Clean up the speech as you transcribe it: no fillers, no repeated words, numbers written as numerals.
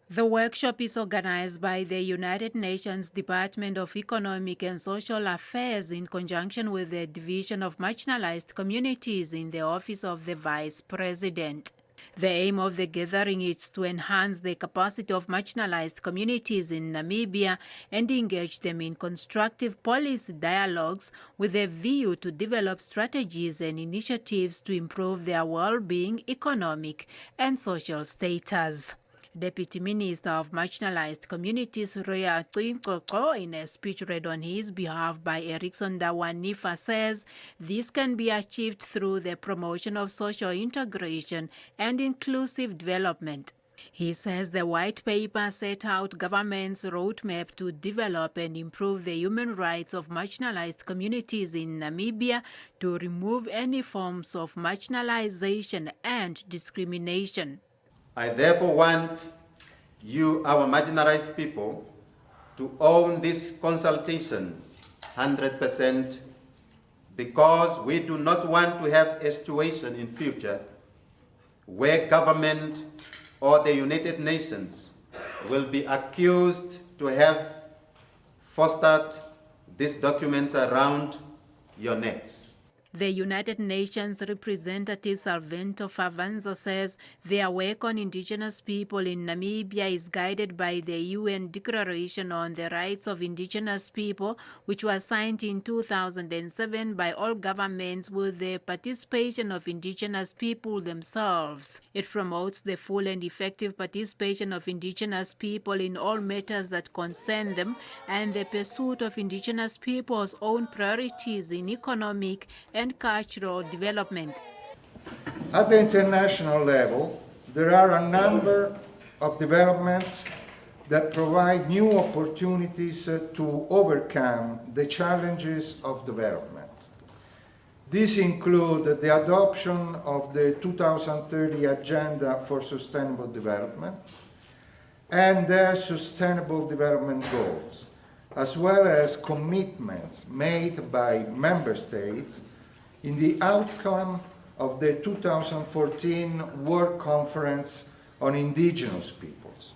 The workshop is organized by the United Nations Department of Economic and Social Affairs in conjunction with the Division of Marginalized Communities in the Office of the Vice President. The aim of the gathering is to enhance the capacity of marginalized communities in Namibia and engage them in constructive policy dialogues with a view to develop strategies and initiatives to improve their well-being, economic and social status. Deputy Minister of Marginalized Communities Rea Tsinkoko, in a speech read on his behalf by Erickson Dawanifa, says this can be achieved through the promotion of social integration and inclusive development. He says the white paper set out government's roadmap to develop and improve the human rights of marginalized communities in Namibia to remove any forms of marginalization and discrimination. I therefore want you, our marginalized people, to own this consultation 100% because we do not want to have a situation in future where government or the United Nations will be accused to have fostered these documents around your necks. The United Nations representative Salvento Favanzo says their work on indigenous people in Namibia is guided by the UN Declaration on the Rights of Indigenous People, which was signed in 2007 by all governments with the participation of indigenous people themselves. It promotes the full and effective participation of indigenous people in all matters that concern them and the pursuit of indigenous people's own priorities in economic and cultural development. At the international level, there are a number of developments that provide new opportunities to overcome the challenges of development. These include the adoption of the 2030 Agenda for Sustainable Development and their Sustainable Development Goals, as well as commitments made by member states in the outcome of the 2014 World Conference on Indigenous Peoples.